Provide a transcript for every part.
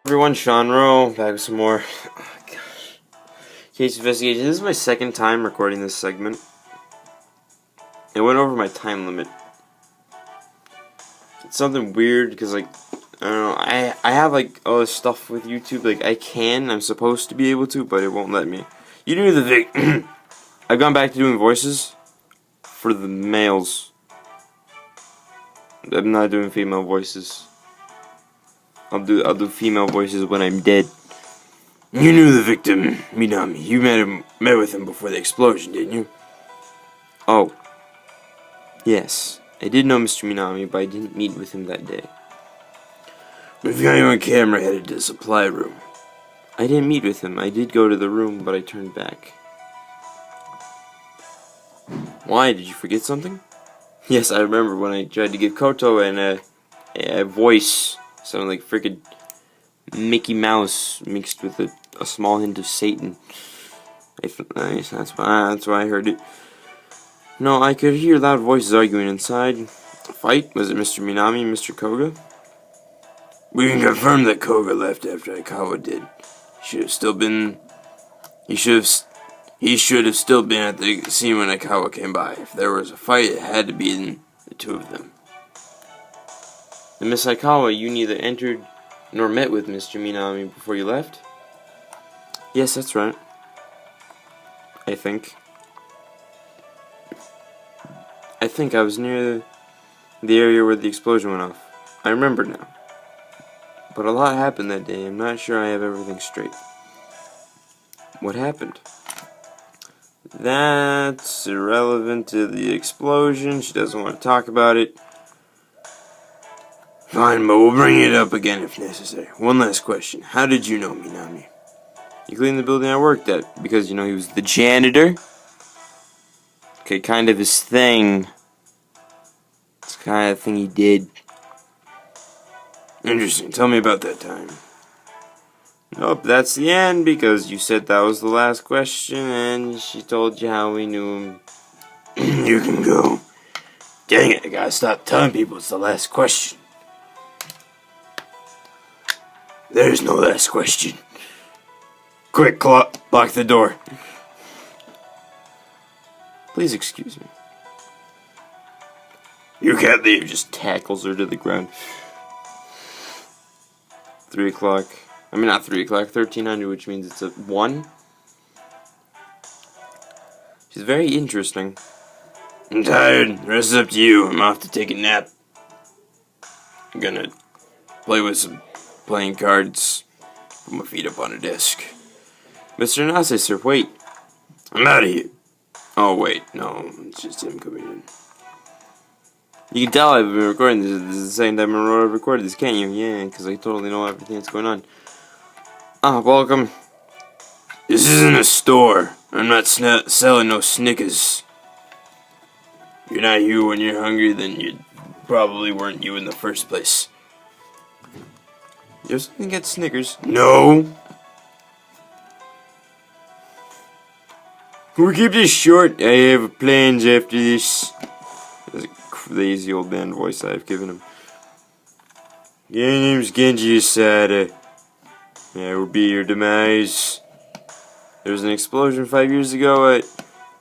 Everyone, Sean Rowe, back with some more case investigation. This is my second time recording this segment. It went over my time limit. It's something weird because, I don't know, I have, all this stuff with YouTube. I'm supposed to be able to, but it won't let me. You knew the I've gone back to doing voices for the males. I'm not doing female voices. I'll do female voices when I'm dead. You knew the victim, Minami. You met with him before the explosion, didn't you? Oh. Yes. I did know Mr. Minami, but I didn't meet with him that day. We've got you on camera headed to the supply room. I didn't meet with him. I did go to the room, but I turned back. Why? Did you forget something? Yes, I remember when I tried to give Koto a voice. Sounded like freaking Mickey Mouse mixed with a small hint of Satan. That's why I heard it. No, I could hear loud voices arguing inside. A fight? Was it Mr. Minami and Mr. Koga? We can confirm that Koga left after Aikawa did. He should have still been at the scene when Aikawa came by. If there was a fight, it had to be in the two of them. And Miss Aikawa, you neither entered nor met with Mr. Minami before you left? Yes, that's right. I think I was near the area where the explosion went off. I remember now. But a lot happened that day. I'm not sure I have everything straight. What happened? That's irrelevant to the explosion. She doesn't want to talk about it. Fine, but we'll bring it up again if necessary. One last question. How did you know Minami? You cleaned the building I worked at because, he was the janitor? Okay, kind of his thing. It's the kind of thing he did. Interesting. Tell me about that time. Nope, that's the end because you said that was the last question and she told you how we knew him. You can go. Dang it, I gotta stop telling people it's the last question. There's no last question. Quick, lock the door. Please excuse me. You can't leave. Just tackles her to the ground. 3 o'clock. I mean, not 3 o'clock. 1300, which means it's at 1. She's very interesting. I'm tired. The rest is up to you. I'm off to take a nap. I'm gonna play with some playing cards. Put my feet up on a desk. Mr. Nase, sir, wait. I'm out of here. Oh, wait. No, it's just him coming in. You can tell I've been recording this. This is the second time I've recorded this, can't you? Yeah, because I totally know everything that's going on. Welcome. This isn't a store. I'm not selling no Snickers. If you're not you when you're hungry, then you probably weren't you in the first place. You have something to get Snickers? No. Can we keep this short? I have plans after this. That's a crazy old man voice I've given him. Your name's Genji Asada. That will be your demise. There was an explosion 5 years ago at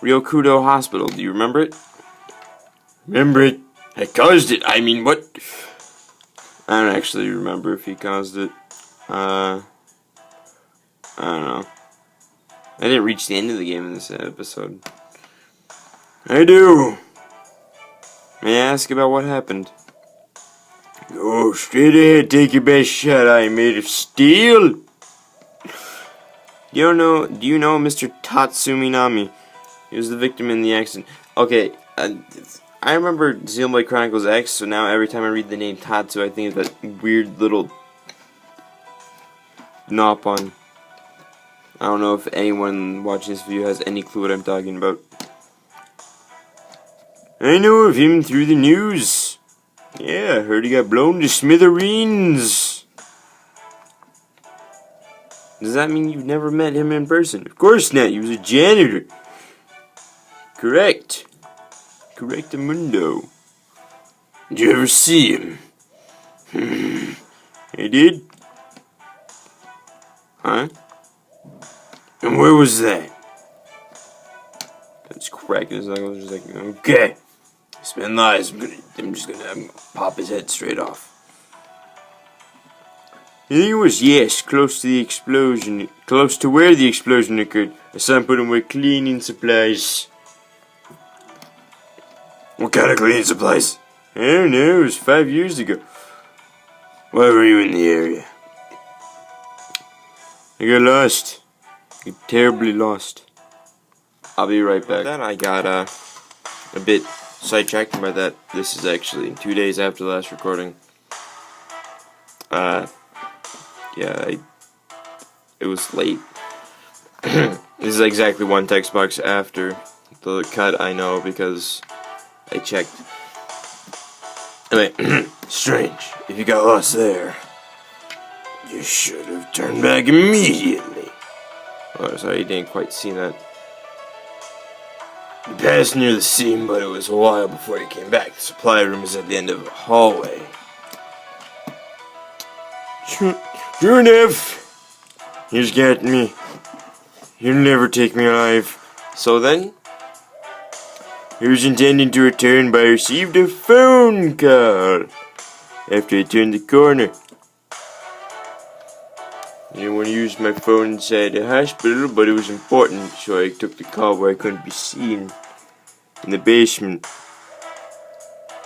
Ryokudo Hospital. Do you remember it? Remember it? I caused it. I mean, what? I don't actually remember if he caused it. I don't know. I didn't reach the end of the game in this episode. I do. May I ask about what happened? Go straight ahead, take your best shot. I am made of steel. Do you know Mr. Tatsumi Minami? He was the victim in the accident. Okay, I remember Xenoblade Chronicles X, so now every time I read the name Tatsu, I think of that weird little Nopon. I don't know if anyone watching this video has any clue what I'm talking about. I know of him through the news. Yeah, I heard he got blown to smithereens. Does that mean you've never met him in person? Of course not, he was a janitor. Correct. Correctamundo. Did you ever see him? I did. Huh? And where was that? That's cracking his knuckles, just like, okay. Spin lies. I'm gonna pop his head straight off. I think it was, yes, close to the explosion, close to where the explosion occurred. I saw him putting away cleaning supplies. What kind of cleaning supplies? I don't know, it was 5 years ago. Why were you in the area? I got lost. I got terribly lost. I'll be right back. Then I got a bit sidetracked by that. This is actually 2 days after the last recording. Yeah, it was late. This is exactly one text box after the cut, I know, because I checked. Anyway, strange. If you got lost there, you should have turned back immediately. Oh, sorry, you didn't quite see that. You passed near the scene, but it was a while before you came back. The supply room is at the end of the hallway. True enough. He's got me. He'll never take me alive. So then, he was intending to return, but I received a phone call after I turned the corner. I didn't want to use my phone inside the hospital, but it was important, so I took the call where I couldn't be seen in the basement.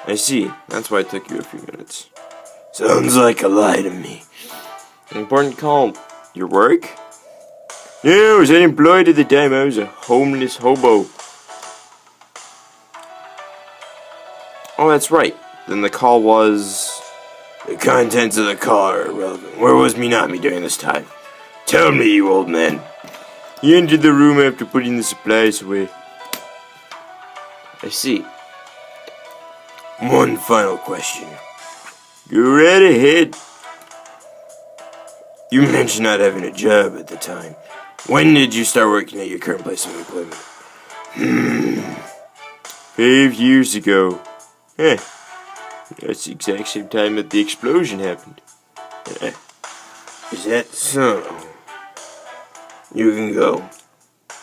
I see. That's why it took you a few minutes. Sounds like a lie to me. An important call. Your work? No, I was unemployed at the time. I was a homeless hobo. Oh, that's right. Then the call was... The contents of the call are irrelevant. Where was Minami during this time? Tell me, you old man. He entered the room after putting the supplies away. I see. One final question. Go right ahead. You mentioned not having a job at the time. When did you start working at your current place of employment? 5 years ago. Heh. That's the exact same time that the explosion happened. Is that so? You can go. I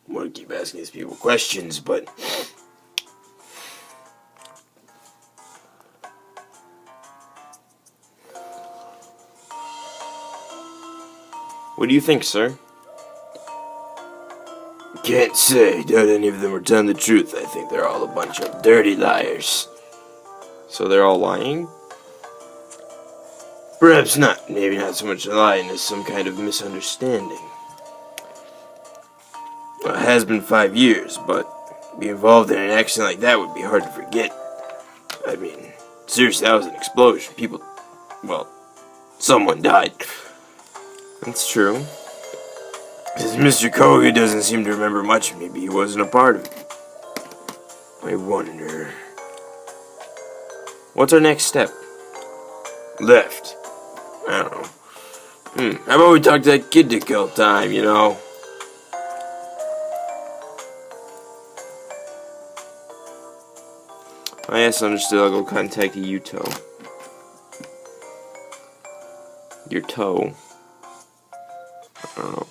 want to keep asking these people questions, but... What do you think, sir? Can't say. Doubt any of them are telling the truth. I think they're all a bunch of dirty liars. So they're all lying? Perhaps not. Maybe not so much lying as some kind of misunderstanding. Well, it has been 5 years, but to be involved in an accident like that would be hard to forget. I mean, seriously, that was an explosion. People, well, someone died. That's true. Since Mr. Koga doesn't seem to remember much, maybe he wasn't a part of it. I wonder... What's our next step? Left. I don't know. How about we talk to that kid to kill time, you know? I guess understood. I'll go contact Yuto. Your toe. I don't know.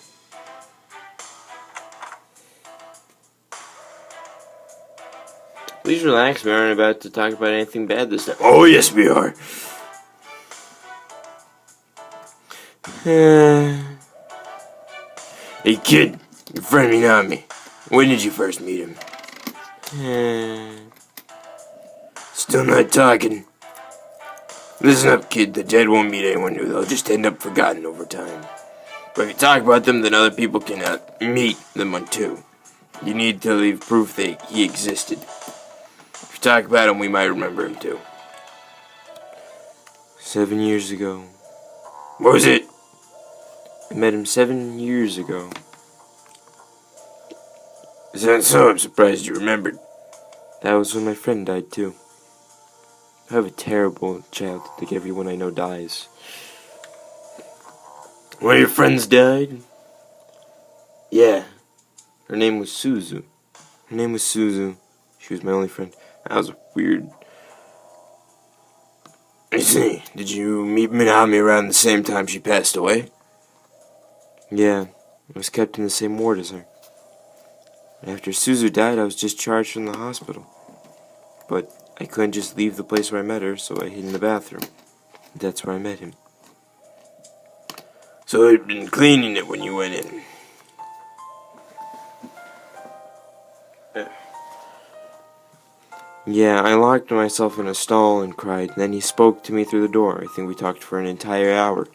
Please relax, we aren't about to talk about anything bad this time. Oh, yes, we are. Hey, kid, your friend Minami. When did you first meet him? Still not talking. Listen up, kid. The dead won't meet anyone new. They'll just end up forgotten over time. But if you talk about them, then other people can meet them too. You need to leave proof that he existed. If you talk about him, we might remember him too. 7 years ago. What was it? I met him 7 years ago. Is that so? I'm surprised you remembered. That was when my friend died too. I have a terrible childhood. I think everyone I know dies. One of your friends died? Yeah. Her name was Suzu. She was my only friend. That was weird. I see. Did you meet Minami around the same time she passed away? Yeah, I was kept in the same ward as her. After Suzu died, I was discharged from the hospital. But I couldn't just leave the place where I met her, so I hid in the bathroom. That's where I met him. So you'd been cleaning it when you went in. Yeah, I locked myself in a stall and cried. Then he spoke to me through the door. I think we talked for an entire hour.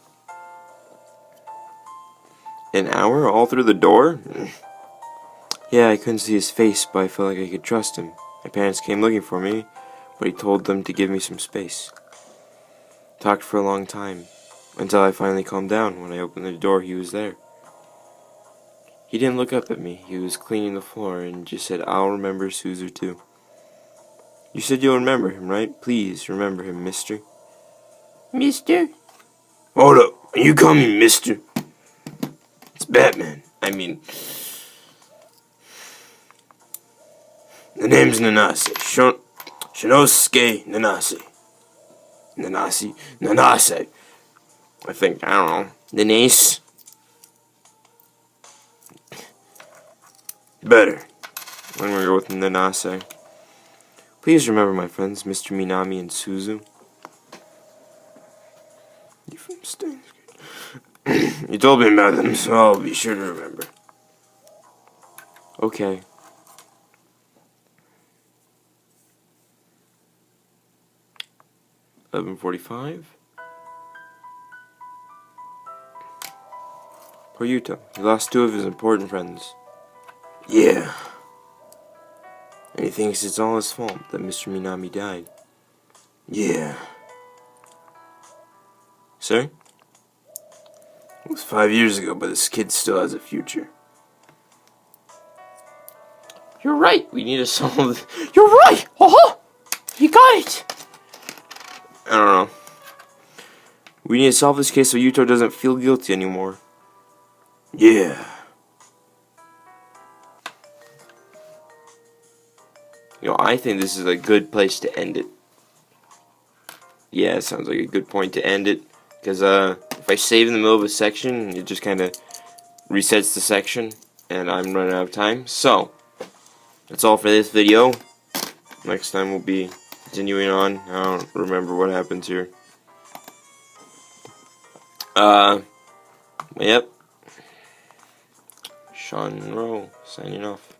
An hour? All through the door? Yeah, I couldn't see his face, but I felt like I could trust him. My parents came looking for me, but he told them to give me some space. Talked for a long time, until I finally calmed down. When I opened the door, he was there. He didn't look up at me. He was cleaning the floor and just said, "I'll remember Suzu too." You said you'll remember him, right? Please remember him, mister. Mister? Hold up. You call me mister? It's Batman. I mean, the name's Nanase. Shinosuke Nanase. Nanase. I think, I don't know. Nanase? Better. I'm gonna go with Nanase. Please remember my friends, Mr. Minami and Suzu. You from Steins Gate? You told me about them, so I'll be sure to remember. Okay. $11:45. Poor Yuto. He lost two of his important friends. Yeah. And he thinks it's all his fault that Mr. Minami died. Yeah. Sir? It was 5 years ago, but this kid still has a future. You're right. We need to solve. You're right. You got it. I don't know. We need to solve this case so Yuto doesn't feel guilty anymore. Yeah. You know, I think this is a good place to end it. Yeah, it sounds like a good point to end it. Because if I save in the middle of a section, it just kind of resets the section. And I'm running out of time. So, that's all for this video. Next time we'll be continuing on. I don't remember what happens here. Yep. Sean Rowe signing off.